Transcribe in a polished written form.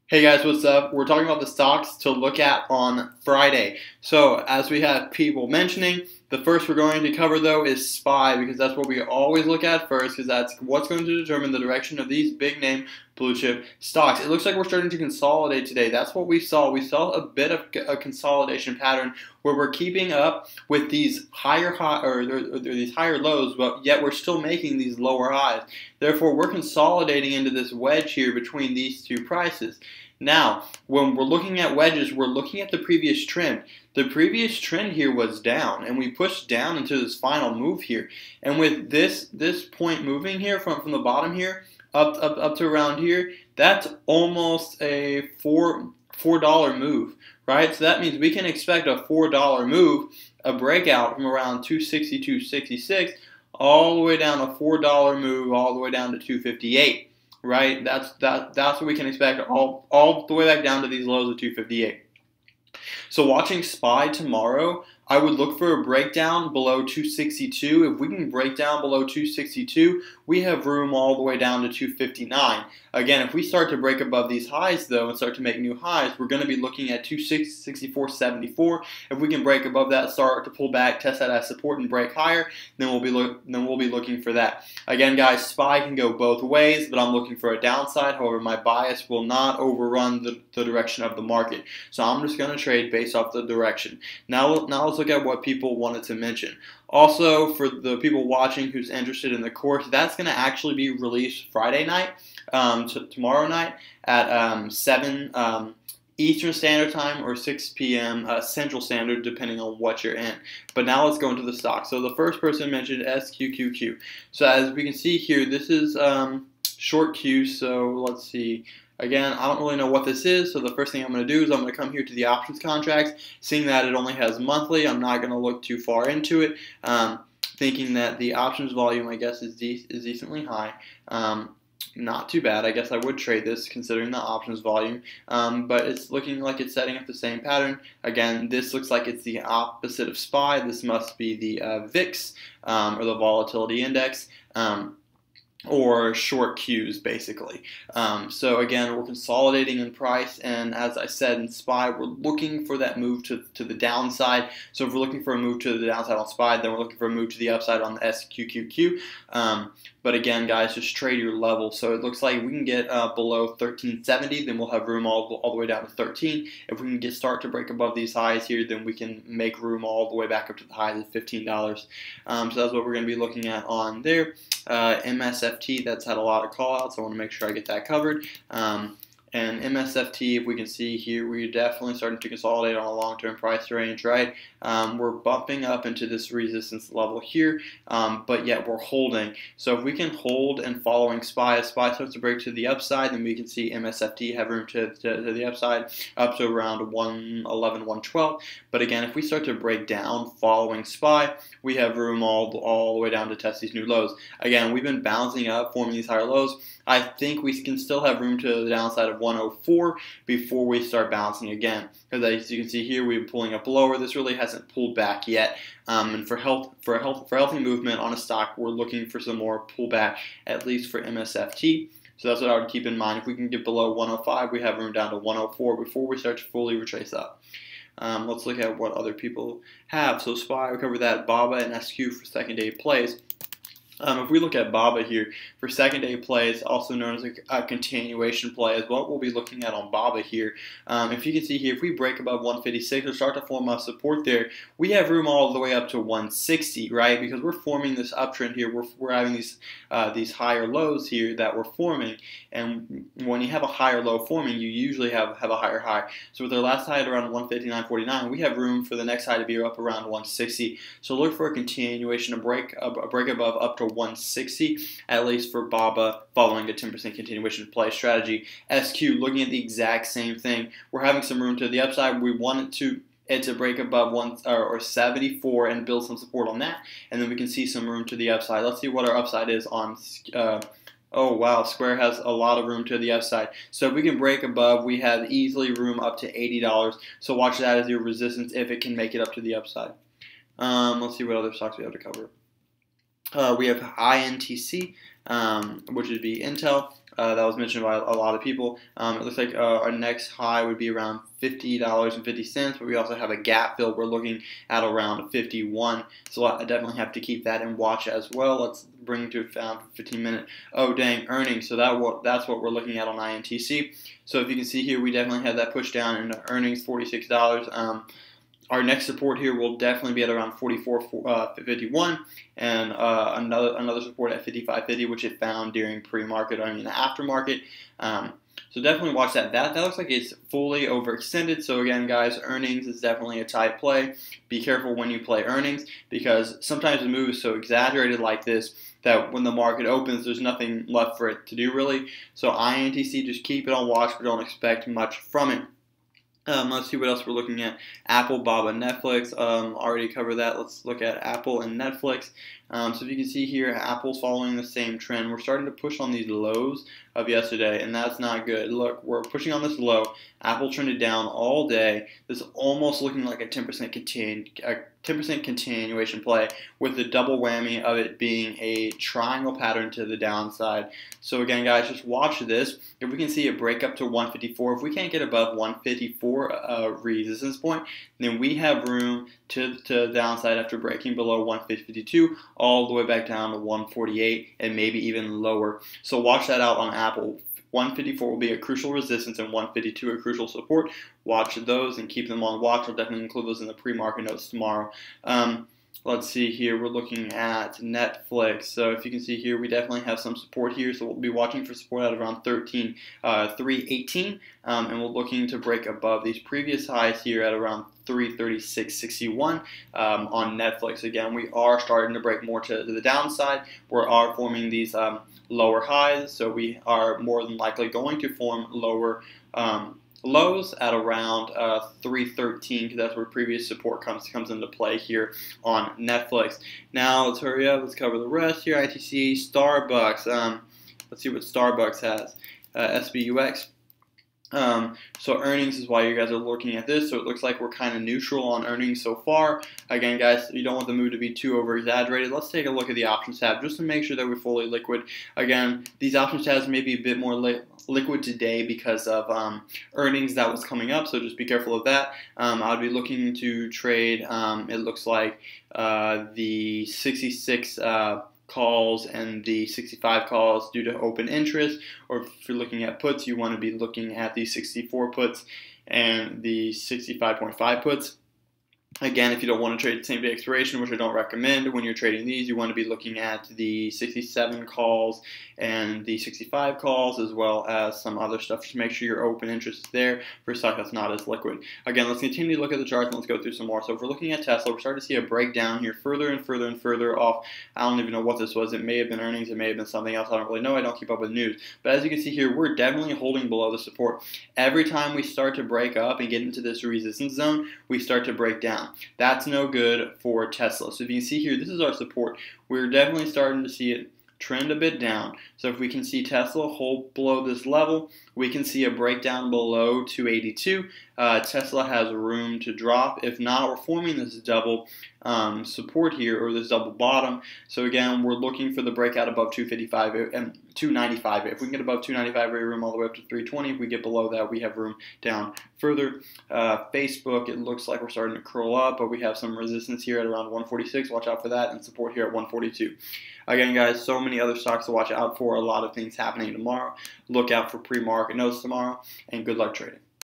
Hey guys, what's up? We're talking about the stocks to look at on Friday. So, as we have people mentioning, the first we're going to cover though is SPY because that's what we always look at first because that's what's going to determine the direction of these big name blue chip stocks. It looks like we're starting to consolidate today. That's what we saw. We saw a bit of a consolidation pattern where we're keeping up with these these higher lows, but yet we're still making these lower highs. Therefore, we're consolidating into this wedge here between these two prices. Now, when we're looking at wedges, we're looking at the previous trend. The previous trend here was down, and we pushed down into this final move here. And with this point moving here from the bottom here up to around here, that's almost a $4 move, right? So that means we can expect a $4 move, a breakout from around 260, 266, all the way down a $4 move, all the way down to 258. Right, that's what we can expect all the way back down to these lows of 258. So watching SPY tomorrow, I would look for a breakdown below 262. If we can break down below 262, we have room all the way down to 259. Again, if we start to break above these highs though and start to make new highs, we're going to be looking at 264.74. If we can break above that, start to pull back, test that as support and break higher, then we'll be looking for that. Again, guys, SPY can go both ways, but I'm looking for a downside. However, my bias will not overrun the direction of the market. So I'm just going to trade based off the direction. Now let's look at what people wanted to mention. Also, for the people watching who's interested in the course, that's going to actually be released Friday night, tomorrow night at 7 Eastern Standard Time or 6 p.m. Central Standard, depending on what you're in. But now let's go into the stock. So the first person mentioned SQQQ. So as we can see here, this is short Q. So let's see. Again, I don't really know what this is, so the first thing I'm going to do is I'm going to come here to the options contracts. Seeing that it only has monthly, I'm not going to look too far into it, thinking that the options volume, I guess, is decently high. Not too bad. I guess I would trade this considering the options volume, but it's looking like it's setting up the same pattern. Again, this looks like it's the opposite of SPY. This must be the VIX, or the volatility index. Or short Qs, basically. So again, we're consolidating in price, and as I said in SPY, we're looking for that move to the downside. So if we're looking for a move to the downside on SPY, then we're looking for a move to the upside on the SQQQ. But again, guys, just trade your level. So it looks like we can get below 1370, then we'll have room all the way down to 13. If we can start to break above these highs here, then we can make room all the way back up to the highs of $15. So that's what we're going to be looking at on there. MSFT, that's had a lot of call outs. I want to make sure I get that covered. And MSFT, if we can see here, we're definitely starting to consolidate on a long-term price range, right? We're bumping up into this resistance level here, but yet we're holding. So if we can hold and following SPY, as SPY starts to break to the upside, then we can see MSFT have room to the upside up to around 111, 112. But again, if we start to break down following SPY, we have room all the way down to test these new lows. Again, we've been bouncing up, forming these higher lows. I think we can still have room to the downside of 104 before we start bouncing again. Because as you can see here, we've been pulling up lower. This really hasn't pulled back yet. And for healthy movement on a stock, we're looking for some more pullback, at least for MSFT. So that's what I would keep in mind. If we can get below 105, we have room down to 104 before we start to fully retrace up. Let's look at what other people have. So SPY, we covered that. BABA and SQ for second day plays. If we look at BABA here for second day plays, also known as a continuation play, is what we'll be looking at on BABA here. If you can see here, if we break above 156 or start to form up support there, we have room all the way up to 160, right? Because we're forming this uptrend here. We're having these higher lows here that we're forming, and when you have a higher low forming, you usually have a higher high. So with our last high at around 159.49, we have room for the next high to be up around 160. So look for a continuation, a break above up to 160, at least for BABA, following a 10% continuation play strategy. SQ, looking at the exact same thing. We're having some room to the upside. We want it to break above 74 and build some support on that, and then we can see some room to the upside. Let's see what our upside is on oh wow, Square has a lot of room to the upside. So if we can break above, we have easily room up to $80. So watch that as your resistance if it can make it up to the upside. Let's see what other stocks we have to cover. We have INTC, which would be Intel. that was mentioned by a lot of people. It looks like our next high would be around $50.50, but we also have a gap fill. We're looking at around 51, so I definitely have to keep that in watch as well. Let's bring to 15-minute. Oh dang, earnings. So that's what we're looking at on INTC. So if you can see here, we definitely had that push down in earnings, $46. Our next support here will definitely be at around 44.51, and another support at 55.50, which it found during pre-market, aftermarket. So definitely watch that. That looks like it's fully overextended. So again, guys, earnings is definitely a tight play. Be careful when you play earnings, because sometimes the move is so exaggerated like this that when the market opens, there's nothing left for it to do really. So INTC, just keep it on watch, but don't expect much from it. Let's see what else we're looking at. Apple, Baba, Netflix. Already covered that. Let's look at Apple and Netflix. So if you can see here, Apple's following the same trend. We're starting to push on these lows of yesterday, and that's not good. Look, we're pushing on this low. Apple trended down all day. This is almost looking like a 10% continuation play, with the double whammy of it being a triangle pattern to the downside. So again, guys, just watch this. If we can see a break up to 154, if we can't get above 154 resistance point, then we have room to the downside after breaking below 152, all the way back down to 148 and maybe even lower. So watch that out on Apple. 154 will be a crucial resistance and 152 a crucial support. Watch those and keep them on watch. I'll definitely include those in the pre-market notes tomorrow. Let's see here. We're looking at Netflix. So if you can see here, we definitely have some support here. So we'll be watching for support at around 318, and we're looking to break above these previous highs here at around 336.61 on Netflix. Again, we are starting to break more to the downside. We are forming these lower highs, so we are more than likely going to form lower lows at around 313, because that's where previous support comes into play here on Netflix. Now let's hurry up. Let's cover the rest here. ITC, Starbucks. Let's see what Starbucks has. SBUX. So earnings is why you guys are looking at this. So it looks like we're kind of neutral on earnings so far. Again, guys, you don't want the move to be too over-exaggerated. Let's take a look at the options tab just to make sure that we're fully liquid. Again, these options tabs may be a bit more liquid today because of earnings that was coming up, so just be careful of that. I'd be looking to trade, it looks like, the 66 calls and the 65 calls due to open interest, or if you're looking at puts, you want to be looking at the 64 puts and the 65.5 puts. Again, if you don't want to trade same day expiration, which I don't recommend when you're trading these, you want to be looking at the 67 calls and the 65 calls, as well as some other stuff. Just make sure your open interest is there for a stock that's not as liquid. Again, let's continue to look at the charts and let's go through some more. So if we're looking at Tesla, we're starting to see a breakdown here further and further and further off. I don't even know what this was. It may have been earnings. It may have been something else. I don't really know. I don't keep up with news. But as you can see here, we're definitely holding below the support. Every time we start to break up and get into this resistance zone, we start to break down. That's no good for Tesla. So if you can see here, this is our support. We're definitely starting to see it trend a bit down. So if we can see Tesla hold below this level, we can see a breakdown below 282. Tesla has room to drop. If not, we're forming this double support here, or this double bottom. So again, we're looking for the breakout above 255 and 295. If we can get above 295, we have room all the way up to 320. If we get below that, we have room down further. Facebook, it looks like we're starting to curl up, but we have some resistance here at around 146. Watch out for that, and support here at 142. Again, guys, so many other stocks to watch out for. A lot of things happening tomorrow. Look out for pre-market notes tomorrow, and good luck trading.